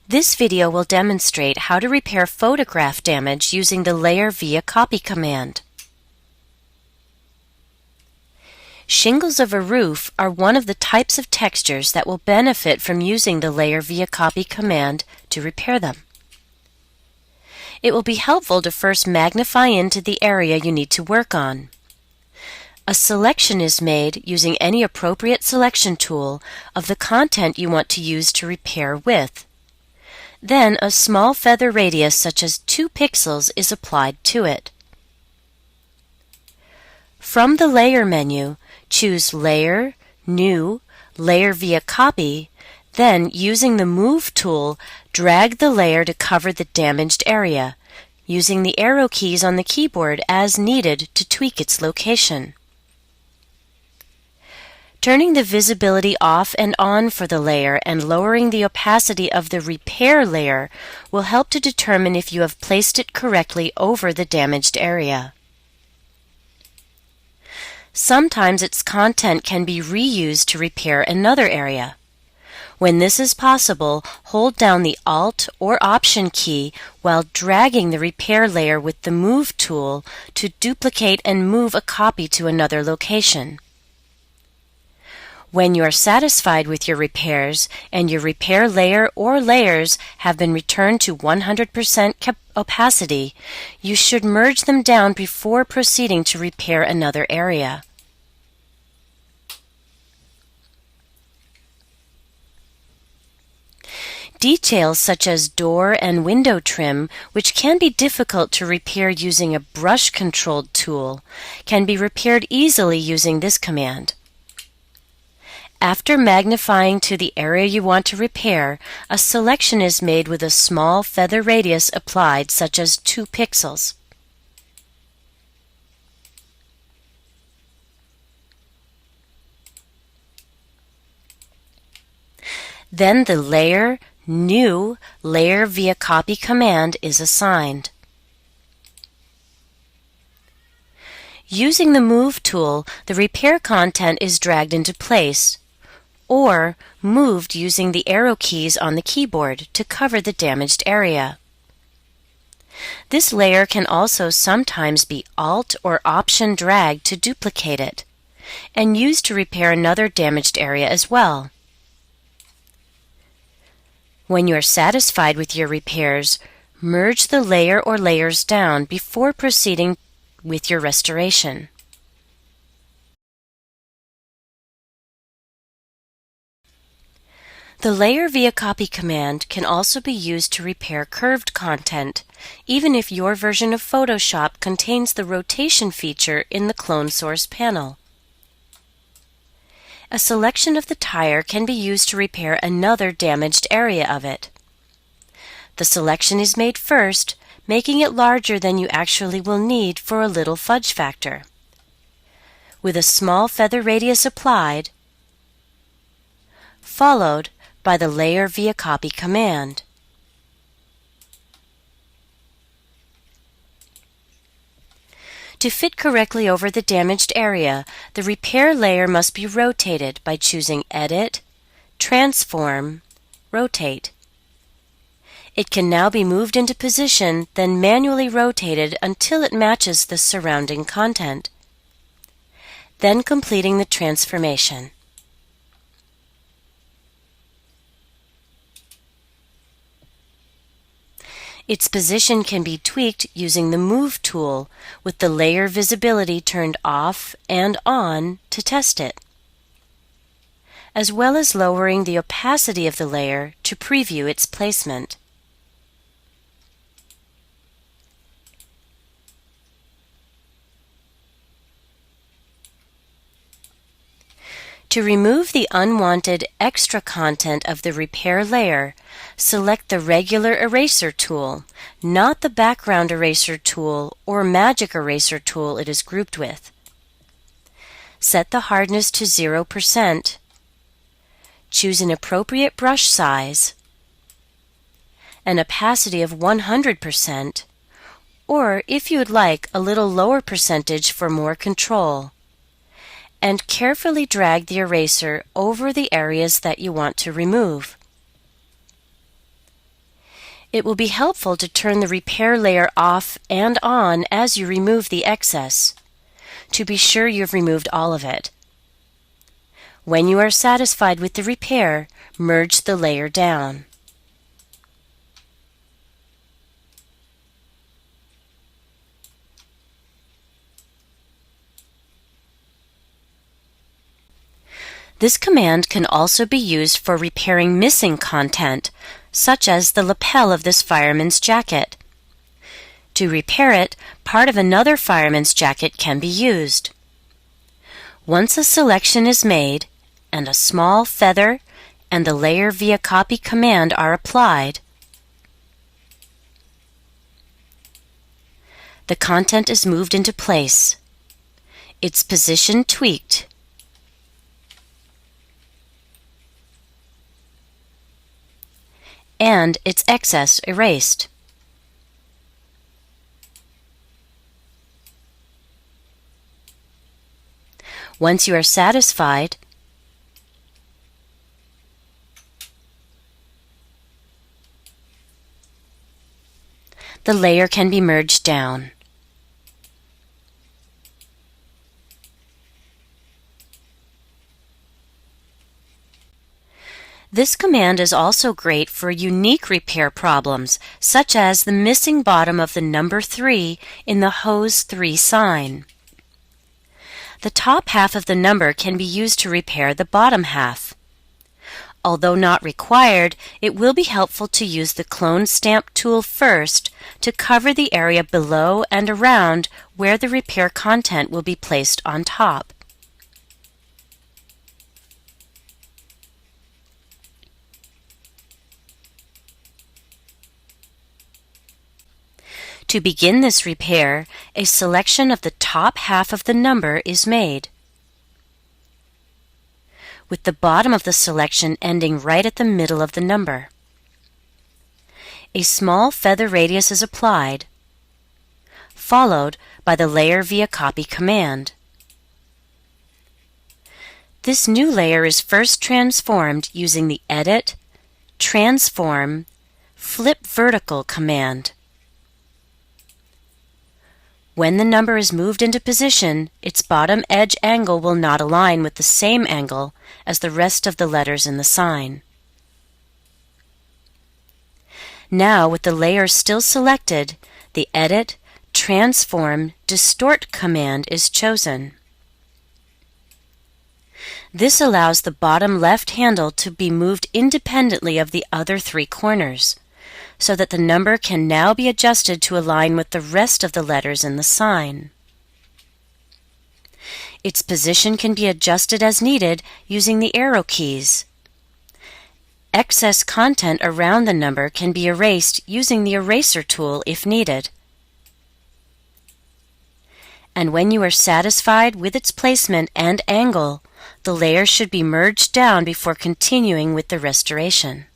This video will demonstrate how to repair photograph damage using the Layer via Copy command. Shingles of a roof are one of the types of textures that will benefit from using the Layer via Copy command to repair them. It will be helpful to first magnify into the area you need to work on. A selection is made using any appropriate selection tool of the content you want to use to repair with. Then a small feather radius such as 2 pixels is applied to it. From the Layer menu, choose Layer, New, Layer via Copy, then using the Move tool, drag the layer to cover the damaged area, using the arrow keys on the keyboard as needed to tweak its location. Turning the visibility off and on for the layer and lowering the opacity of the repair layer will help to determine if you have placed it correctly over the damaged area. Sometimes its content can be reused to repair another area. When this is possible, hold down the Alt or Option key while dragging the repair layer with the Move tool to duplicate and move a copy to another location. When you are satisfied with your repairs and your repair layer or layers have been returned to 100% opacity, you should merge them down before proceeding to repair another area. Details such as door and window trim, which can be difficult to repair using a brush-controlled tool, can be repaired easily using this command. After magnifying to the area you want to repair, a selection is made with a small feather radius applied, such as 2 pixels. Then the Layer, New, Layer via Copy command is assigned. Using the Move tool, the repair content is dragged into place, or moved using the arrow keys on the keyboard to cover the damaged area. This layer can also sometimes be Alt or Option dragged to duplicate it, and used to repair another damaged area as well. When you are satisfied with your repairs, merge the layer or layers down before proceeding with your restoration. The Layer via Copy command can also be used to repair curved content, even if your version of Photoshop contains the rotation feature in the Clone Source panel. A selection of the tire can be used to repair another damaged area of it. The selection is made first, making it larger than you actually will need for a little fudge factor. With a small feather radius applied, followed by the Layer via Copy command. To fit correctly over the damaged area, the repair layer must be rotated by choosing Edit, Transform, Rotate. It can now be moved into position, then manually rotated until it matches the surrounding content, then completing the transformation. Its position can be tweaked using the Move tool with the layer visibility turned off and on to test it, as well as lowering the opacity of the layer to preview its placement. To remove the unwanted extra content of the repair layer, select the regular eraser tool, not the background eraser tool or magic eraser tool it is grouped with. Set the hardness to 0%. Choose an appropriate brush size, an opacity of 100%, or if you would like, a little lower percentage for more control, and carefully drag the eraser over the areas that you want to remove. It will be helpful to turn the repair layer off and on as you remove the excess, to be sure you've removed all of it. When you are satisfied with the repair, merge the layer down. This command can also be used for repairing missing content, such as the lapel of this fireman's jacket. To repair it, part of another fireman's jacket can be used. Once a selection is made, and a small feather and the layer via copy command are applied, the content is moved into place, its position tweaked, and its excess erased. Once you are satisfied, the layer can be merged down. This command is also great for unique repair problems, such as the missing bottom of the number 3 in the hose 3 sign. The top half of the number can be used to repair the bottom half. Although not required, it will be helpful to use the clone stamp tool first to cover the area below and around where the repair content will be placed on top. To begin this repair, a selection of the top half of the number is made, with the bottom of the selection ending right at the middle of the number. A small feather radius is applied, followed by the layer via copy command. This new layer is first transformed using the Edit, Transform, Flip Vertical command. When the number is moved into position, its bottom edge angle will not align with the same angle as the rest of the letters in the sign. Now, with the layer still selected, the Edit, Transform, Distort command is chosen. This allows the bottom left handle to be moved independently of the other 3 corners, so that the number can now be adjusted to align with the rest of the letters in the sign. Its position can be adjusted as needed using the arrow keys. Excess content around the number can be erased using the eraser tool if needed. And when you are satisfied with its placement and angle, the layer should be merged down before continuing with the restoration.